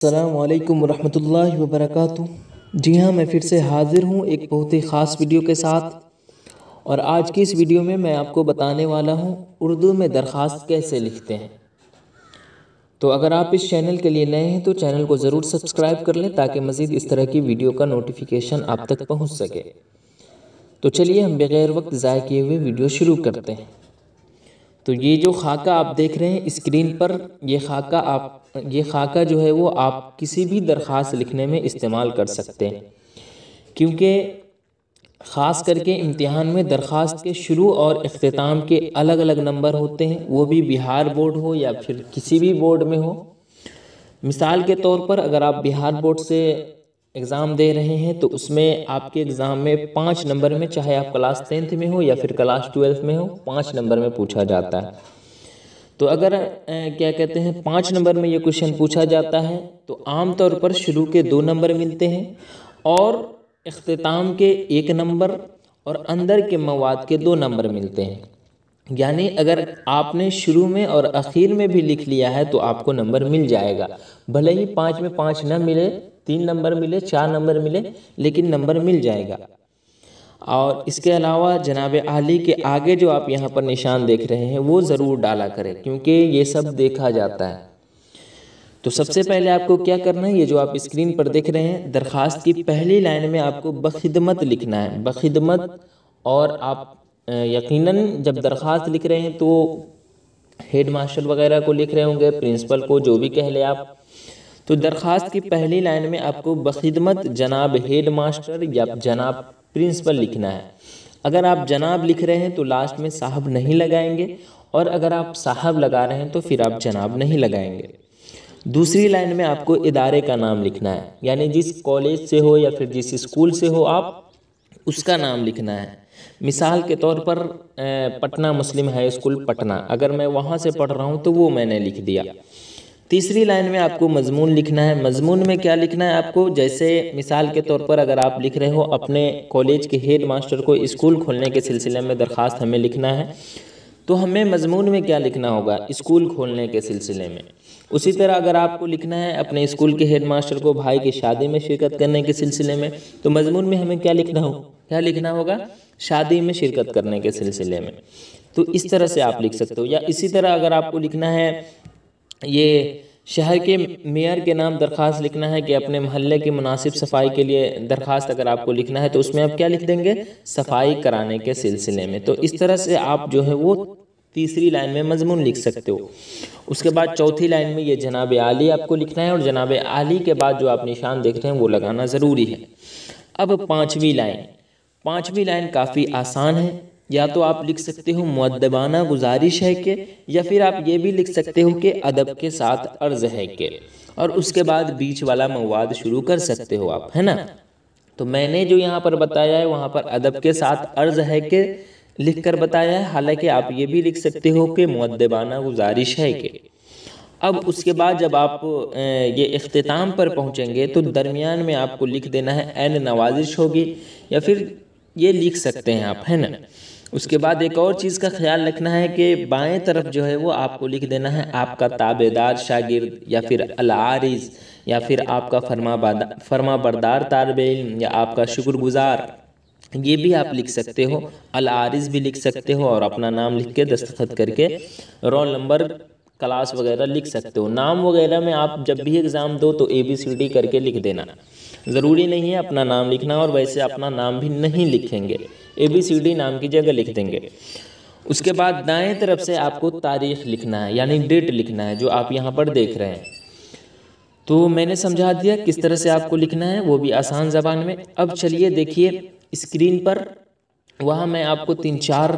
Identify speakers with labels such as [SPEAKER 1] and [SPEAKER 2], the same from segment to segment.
[SPEAKER 1] अस्सलामु अलैकुम वरहमतुल्लाहि वबरकातुहू। जी हाँ, मैं फिर से हाज़िर हूँ एक बहुत ही ख़ास वीडियो के साथ। और आज की इस वीडियो में मैं आपको बताने वाला हूँ उर्दू में दरख्वास्त कैसे लिखते हैं। तो अगर आप इस चैनल के लिए नए हैं तो चैनल को ज़रूर सब्सक्राइब कर लें ताकि मज़ीद इस तरह की वीडियो का नोटिफिकेशन आप तक पहुँच सके। तो चलिए हम बग़ैर वक्त ज़ाय किए हुए वीडियो शुरू करते हैं। तो ये जो खाका आप देख रहे हैं स्क्रीन पर, ये खाका जो है वो आप किसी भी दरख्वास्त लिखने में इस्तेमाल कर सकते हैं, क्योंकि ख़ास करके इम्तिहान में दरख्वास्त के शुरू और इख्तिताम के अलग अलग नंबर होते हैं, वो भी बिहार बोर्ड हो या फिर किसी भी बोर्ड में हो। मिसाल के तौर पर अगर आप बिहार बोर्ड से एग्ज़ाम दे रहे हैं तो उसमें आपके एग्ज़ाम में 5 नंबर में, चाहे आप क्लास 10th में हो या फिर क्लास 12th में हो, 5 नंबर में पूछा जाता है। तो अगर क्या कहते हैं 5 नंबर में ये क्वेश्चन पूछा जाता है तो आम तौर पर शुरू के 2 नंबर मिलते हैं और इख्तिताम के 1 नंबर और अंदर के मवाद के 2 नंबर मिलते हैं। यानी अगर आपने शुरू में और आखिर में भी लिख लिया है तो आपको नंबर मिल जाएगा, भले ही 5 में 5 न मिले, 3 नंबर मिले, 4 नंबर मिले, लेकिन नंबर मिल जाएगा। और इसके अलावा जनाब आली के आगे जो आप यहाँ पर निशान देख रहे हैं वो ज़रूर डाला करें, क्योंकि ये सब देखा जाता है। तो सबसे पहले आपको क्या करना है, ये जो आप स्क्रीन पर देख रहे हैं दरख्वास्त की पहली लाइन में आपको बखिदमत लिखना है, बखिदमत। और आप यकीनन जब दरख्वास्त लिख रहे हैं तो हेड मास्टर वगैरह को लिख रहे होंगे, प्रिंसिपल को, जो भी कह ले आप। तो दरख्वास्त की पहली लाइन में आपको बखिदमत जनाब हेड मास्टर या जनाब प्रिंसिपल लिखना है। अगर आप जनाब लिख रहे हैं तो लास्ट में साहब नहीं लगाएंगे, और अगर आप साहब लगा रहे हैं तो फिर आप जनाब नहीं लगाएंगे। दूसरी लाइन में आपको इदारे का नाम लिखना है, यानी जिस कॉलेज से हो या फिर जिस स्कूल से हो आप उसका नाम लिखना है। मिसाल के तौर पर पटना मुस्लिम हाई स्कूल पटना, अगर मैं वहाँ से पढ़ रहा हूँ तो वो मैंने लिख दिया। तीसरी लाइन में आपको मजमून लिखना है। मजमून में क्या लिखना है आपको, जैसे मिसाल के तौर पर अगर आप लिख रहे हो अपने कॉलेज के हेड मास्टर को स्कूल खोलने के सिलसिले में दरख्वास्त हमें लिखना है, तो हमें मजमून में क्या लिखना होगा, स्कूल खोलने के सिलसिले में। उसी तरह अगर आपको लिखना है अपने स्कूल के हेड मास्टर को भाई की शादी में शिरकत करने के सिलसिले में, तो मजमून में हमें क्या लिखना होगा, शादी में शिरकत करने के सिलसिले में। तो इस तरह से आप लिख सकते हो। या इसी तरह अगर आपको लिखना है ये शहर के मेयर के नाम दरख्वास्त लिखना है कि अपने मोहल्ले की मुनासिब सफाई के लिए दरख्वास्त अगर आपको लिखना है तो उसमें आप क्या लिख देंगे, सफाई कराने के सिलसिले में। तो इस तरह से आप जो है वो तीसरी लाइन में मजमून लिख सकते हो। उसके बाद चौथी लाइन में ये जनाब आली आपको लिखना है, और जनाब आली के बाद जो आप निशान देख रहे हैं वो लगाना ज़रूरी है। अब पाँचवीं लाइन काफ़ी आसान है। या तो आप लिख सकते हो मुअद्दबाना गुजारिश है के, या फिर आप ये भी लिख सकते हो कि अदब के साथ अर्ज़ है के, और उसके बाद बीच वाला मवाद शुरू कर सकते हो आप, है ना। तो मैंने जो यहाँ पर बताया है वहाँ पर अदब के साथ अर्ज़ है के लिख कर बताया है, हालांकि आप ये भी लिख सकते हो कि मुअद्दबाना गुजारिश है के। अब उसके बाद जब आप ये इख्तिताम पर पहुँचेंगे तो दरमियान में आपको लिख देना है ऐन नवाजिश होगी, या फिर ये लिख सकते हैं आप, है ना। उसके बाद एक और चीज़ का ख्याल रखना है कि बाएं तरफ जो है वो आपको लिख देना है आपका ताबेदार शागिर्द, या फिर अल-आरिज़, या फिर आपका फरमा तालिब इल्म, या आपका शुक्रगुजार, ये भी आप लिख सकते हो। अल-आरिज़ भी लिख सकते हो और अपना नाम लिख के दस्तखत करके रोल नंबर क्लास वगैरह लिख सकते हो। नाम वगैरह में आप जब भी एग्ज़ाम दो तो ABCD करके लिख देना, ज़रूरी नहीं है अपना नाम लिखना, और वैसे अपना नाम भी नहीं लिखेंगे, ABCD नाम की जगह लिख देंगे। उसके बाद दाएं तरफ से आपको तारीख़ लिखना है, यानी डेट लिखना है, जो आप यहाँ पर देख रहे हैं। तो मैंने समझा दिया किस तरह से आपको लिखना है, वो भी आसान ज़बान में। अब चलिए देखिए स्क्रीन पर, वहाँ मैं आपको 3-4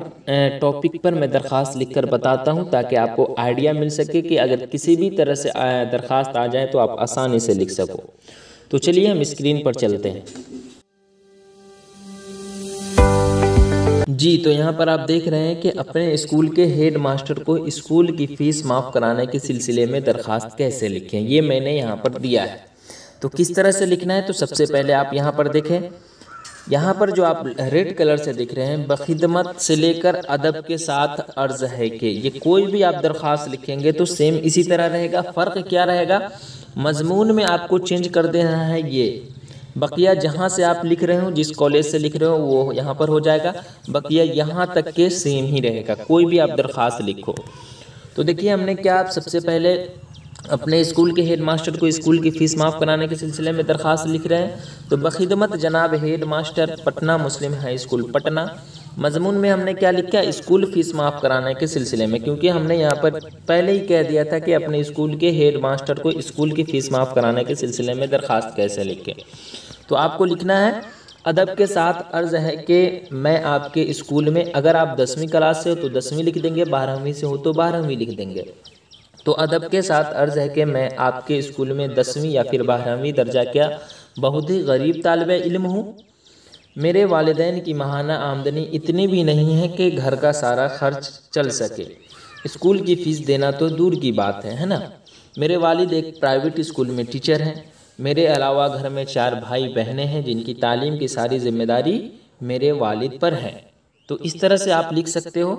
[SPEAKER 1] टॉपिक पर मैं दरख्वास्त लिख कर बताता हूँ ताकि आपको आइडिया मिल सके कि अगर किसी भी तरह से दरख्वास्त आ जाए तो आप आसानी से लिख सको। तो चलिए हम स्क्रीन पर चलते हैं। जी, तो यहाँ पर आप देख रहे हैं कि अपने स्कूल के हेड मास्टर को स्कूल की फ़ीस माफ़ कराने के सिलसिले में दरख्वास्त कैसे लिखें, ये मैंने यहाँ पर दिया है। तो किस तरह से लिखना है, तो सबसे पहले आप यहाँ पर देखें यहाँ पर जो आप रेड कलर से दिख रहे हैं, बखिदमत से लेकर अदब के साथ अर्ज है कि, ये कोई भी आप दरख्वास्त लिखेंगे तो सेम इसी तरह रहेगा। फ़र्क क्या रहेगा, मजमून में आपको चेंज कर देना है। ये बकिया जहाँ से आप लिख रहे हो, जिस कॉलेज से लिख रहे हो वो यहाँ पर हो जाएगा, बकिया यहाँ तक के सेम ही रहेगा, कोई भी आप दरख्वास्त लिखो। तो देखिए हमने क्या, आप सबसे पहले अपने स्कूल के हेड मास्टर को स्कूल की फ़ीस माफ़ कराने के सिलसिले में दरख्वास्त लिख रहे हैं। तो बखिदमत जनाब हेड मास्टर पटना मुस्लिम हाई स्कूल पटना, मजमून में हमने क्या लिखा, स्कूल फ़ीस माफ़ कराने के सिलसिले में, क्योंकि हमने यहाँ पर पहले ही कह दिया था कि अपने स्कूल के हेड मास्टर को स्कूल की फ़ीस माफ़ कराने के सिलसिले में दरख्वास्त कैसे लिखें। तो आपको लिखना है, अदब के साथ अर्ज़ है कि मैं आपके स्कूल में, अगर आप 10वीं क्लास से हो तो 10वीं लिख देंगे, 12वीं से हो तो 12वीं लिख देंगे। तो अदब के साथ अर्ज़ है कि मैं आपके स्कूल में 10वीं या फिर 12वीं दर्जा क्या बहुत ही गरीब तालिबे इल्म हूँ। मेरे वालिदैन की माहाना आमदनी इतनी भी नहीं है कि घर का सारा खर्च चल सके, स्कूल की फ़ीस देना तो दूर की बात है ना। मेरे वालिद एक प्राइवेट स्कूल में टीचर हैं। मेरे अलावा घर में 4 भाई बहनें हैं जिनकी तालीम की सारी जिम्मेदारी मेरे वालिद पर है। तो इस तरह से आप लिख सकते हो।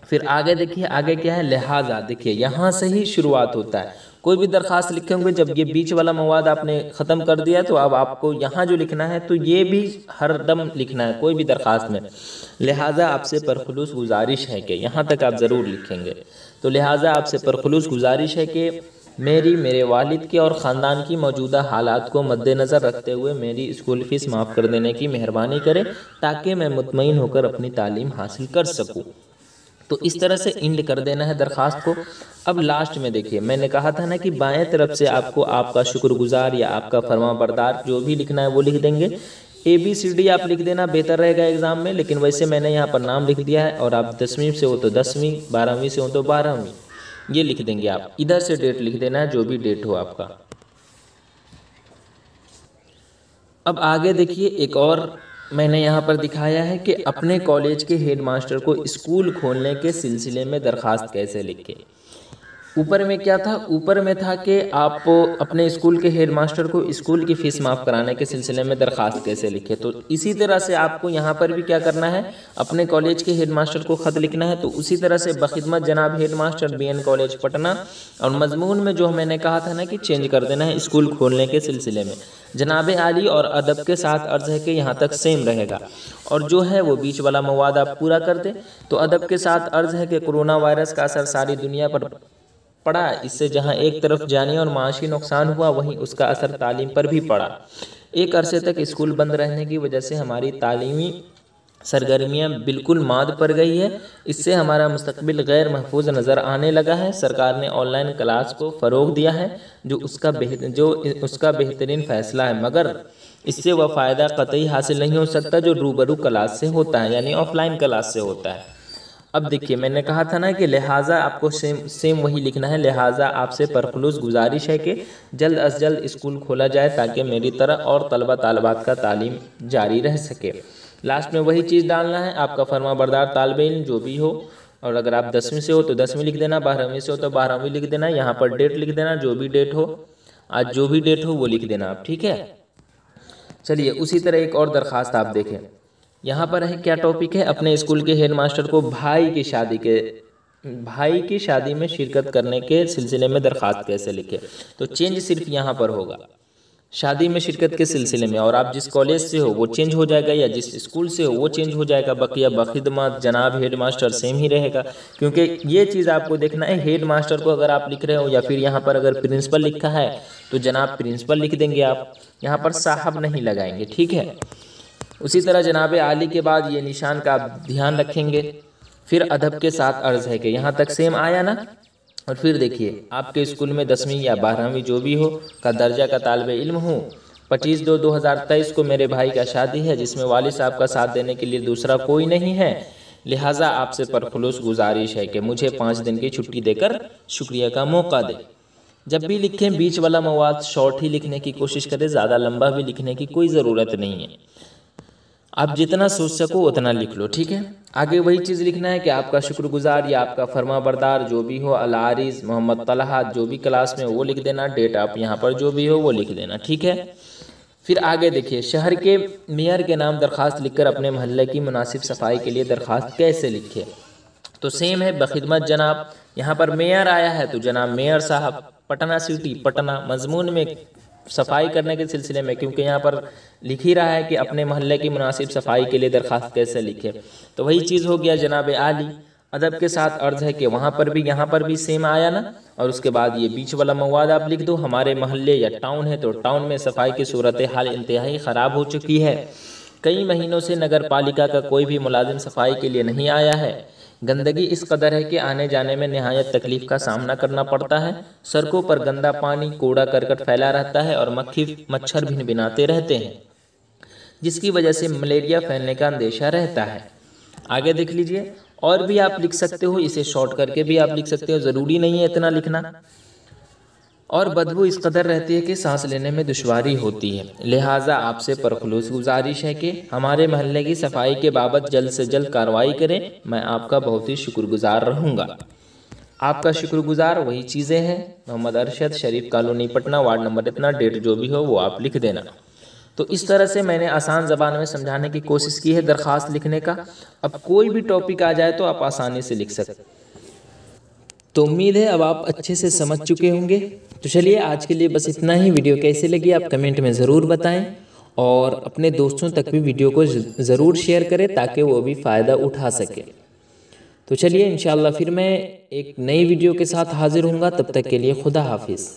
[SPEAKER 1] फिर आगे देखिए, आगे क्या है, लिहाजा। देखिए यहाँ से ही शुरुआत होता है। कोई भी दरख्वास्त लिखे होंगे, जब ये बीच वाला मवाद आपने ख़त्म कर दिया तो अब आपको यहाँ जो लिखना है तो ये भी हर दम लिखना है कोई भी दरख्वास्त में। लिहाजा आपसे परखुलूस गुजारिश है कि, यहाँ तक आप ज़रूर लिखेंगे। तो लिहाजा आपसे परखुलूस गुजारिश है कि मेरे वालिद के और ख़ानदान की मौजूदा हालात को मद्देनज़र रखते हुए मेरी स्कूल फ़ीस माफ़ कर देने की मेहरबानी करें, ताकि मैं मुतमईन होकर अपनी तालीम हासिल कर सकूँ। तो इस तरह से इंड कर देना है दरख्वास्त को। अब लास्ट में देखिए, मैंने कहा था ना कि बाएं तरफ से आपको आपका शुक्रगुजार या आपका फरमाबरदार जो भी लिखना है वो लिख देंगे। ABCD आप लिख देना, बेहतर रहेगा एग्ज़ाम में, लेकिन वैसे मैंने यहाँ पर नाम लिख दिया है। और आप 10वीं से हो तो 10वीं, 12वीं से हो तो 12वीं, ये लिख देंगे आप। इधर से डेट लिख देना है, जो भी डेट हो आपका। अब आगे देखिए, एक और मैंने यहाँ पर दिखाया है कि अपने कॉलेज के हेड मास्टर को स्कूल खोलने के सिलसिले में दरख्वास्त कैसे लिखें। ऊपर में क्या था, ऊपर में था कि आप अपने स्कूल के हेड मास्टर को स्कूल की फ़ीस माफ़ कराने के सिलसिले में दरख्वास्त कैसे लिखें। तो इसी तरह से आपको यहाँ पर भी क्या करना है, अपने कॉलेज के हेड मास्टर को ख़त लिखना है। तो उसी तरह से बखिदमत जनाब head master BN college Patna, और मजमून में जो मैंने कहा था ना कि चेंज कर देना है स्कूल खोलने के सिलसिले में, जनाब आली और अदब के साथ अर्ज़ है कि यहाँ तक सेम रहेगा। और जो है वो बीच वाला मवाद आप पूरा कर दें। तो अदब के साथ अर्ज़ है कि कोरोना वायरस का असर सारी दुनिया पर पड़ा, इससे जहां एक तरफ जानी और माशी नुकसान हुआ, वहीं उसका असर तालीम पर भी पड़ा। एक अरसे तक स्कूल बंद रहने की वजह से हमारी तालीमी सरगर्मियां बिल्कुल माद पड़ गई है। इससे हमारा मुस्तकबिल गैर महफूज नज़र आने लगा है। सरकार ने ऑनलाइन क्लास को फ़रोग दिया है, जो उसका बेहतरीन फ़ैसला है, मगर इससे वह फ़ायदा कतई हासिल नहीं हो सकता जो रूबरू क्लास से होता है, यानी ऑफलाइन क्लास से होता है। अब देखिए, मैंने कहा था ना कि लिहाजा आपको सेम वही लिखना है। लिहाजा आपसे परखुलूस गुजारिश है कि जल्द अज जल्द स्कूल खोला जाए, ताकि मेरी तरह और तलबा तालबात का तालीम जारी रह सके। लास्ट में वही चीज़ डालना है, आपका फरमाबरदार तालिब इल्म जो भी हो, और अगर आप 10वीं से हो तो 10वीं लिख देना, 12वीं से हो तो 12वीं लिख देना। यहाँ पर डेट लिख देना, जो भी डेट हो, आज जो भी डेट हो वो लिख देना आप, ठीक है। चलिए, उसी तरह एक और दरख्वास्त आप देखें। यहाँ पर है क्या टॉपिक है, अपने स्कूल के हेड मास्टर को भाई की शादी में शिरकत करने के सिलसिले में दरख्वास्त कैसे लिखे। तो चेंज सिर्फ यहाँ पर होगा, शादी में शिरकत के सिलसिले में, और आप जिस कॉलेज से हो वो चेंज हो जाएगा, या जिस स्कूल से हो वो चेंज हो जाएगा। बकिया बखिदमत जनाब हेड मास्टर सेम ही रहेगा, क्योंकि ये चीज़ आपको देखना है। हेड मास्टर को अगर आप लिख रहे हो, या फिर यहाँ पर अगर प्रिंसिपल लिखा है तो जनाब प्रिंसिपल लिख देंगे आप, यहाँ पर साहब नहीं लगाएंगे, ठीक है। उसी तरह जनाब आली के बाद ये निशान का आप ध्यान रखेंगे। फिर अदब के साथ अर्ज़ है कि यहाँ तक सेम आया ना। और फिर देखिए, आपके स्कूल में 10वीं या 12वीं जो भी हो का दर्जा का तालिब इल्म हूँ। 25/2/2023 को मेरे भाई का शादी है, जिसमें वालिद साहब का साथ देने के लिए दूसरा कोई नहीं है। लिहाजा आपसे परखुलूस गुजारिश है कि मुझे 5 दिन की छुट्टी देकर शुक्रिया का मौका दे। जब भी लिखें बीच वाला मवाद शॉर्ट ही लिखने की कोशिश करें, ज़्यादा लंबा भी लिखने की कोई ज़रूरत नहीं है। आप जितना सोच सको उतना लिख लो, ठीक है। आगे वही चीज़ लिखना है कि आपका शुक्रगुजार या आपका फरमाबरदार जो भी हो, अल-आरिज़ मोहम्मद तलहा जो भी क्लास में वो लिख देना। डेट आप यहाँ पर जो भी हो वो लिख देना, ठीक है। फिर आगे देखिए, शहर के मेयर के नाम दरख्वास्त लिखकर अपने मोहल्ले की मुनासिब सफाई के लिए दरख्वास्त कैसे लिखे। तो सेम है, बखिदमत जनाब। यहाँ पर मेयर आया है तो जनाब मेयर साहब, पटना सिटी पटना, मजमून में सफाई करने के सिलसिले में, क्योंकि यहाँ पर लिख ही रहा है कि अपने मोहल्ले की मुनासिब सफाई के लिए दरख्वास्त कैसे लिखे, तो वही चीज़ हो गया जनाब आली। अदब के साथ अर्ज है कि वहाँ पर भी यहाँ पर भी सेम आया ना, और उसके बाद ये बीच वाला मवाद आप लिख दो। हमारे मोहल्ले या टाउन है तो टाउन में सफाई की सूरत हाल इंतहाई ख़राब हो चुकी है। कई महीनों से नगर पालिका का कोई भी मुलाजिम सफाई के लिए नहीं आया है। गंदगी इस कदर है कि आने जाने में नहायत तकलीफ का सामना करना पड़ता है। सड़कों पर गंदा पानी, कूड़ा करकट फैला रहता है और मक्खी मच्छर भिनभिनाते रहते हैं, जिसकी वजह से मलेरिया फैलने का अंदेशा रहता है। आगे देख लीजिए, और भी आप लिख सकते हो, इसे शॉर्ट करके भी आप लिख सकते हो, ज़रूरी नहीं है इतना लिखना। और बदबू इस कदर रहती है कि सांस लेने में दुश्वारी होती है, लिहाजा आपसे परखुलूस गुजारिश है कि हमारे मोहल्ले की सफाई के बाबत जल्द से जल्द कार्रवाई करें। मैं आपका बहुत ही शुक्रगुजार रहूँगा। आपका शुक्रगुजार वही चीज़ें हैं, मोहम्मद अरशद, शरीफ कॉलोनी पटना, वार्ड नंबर इतना, डेट जो भी हो वो आप लिख देना। तो इस तरह से मैंने आसान ज़बान में समझाने की कोशिश की है दरख्वास्त लिखने का। अब कोई भी टॉपिक आ जाए तो आप आसानी से लिख सकते। तो उम्मीद है अब आप अच्छे से समझ चुके होंगे। तो चलिए आज के लिए बस इतना ही। वीडियो कैसे लगी आप कमेंट में ज़रूर बताएं, और अपने दोस्तों तक भी वीडियो को ज़रूर शेयर करें ताकि वो भी फ़ायदा उठा सके। तो चलिए इंशाल्लाह फिर मैं एक नई वीडियो के साथ हाजिर होऊंगा। तब तक के लिए खुदा हाफिज़।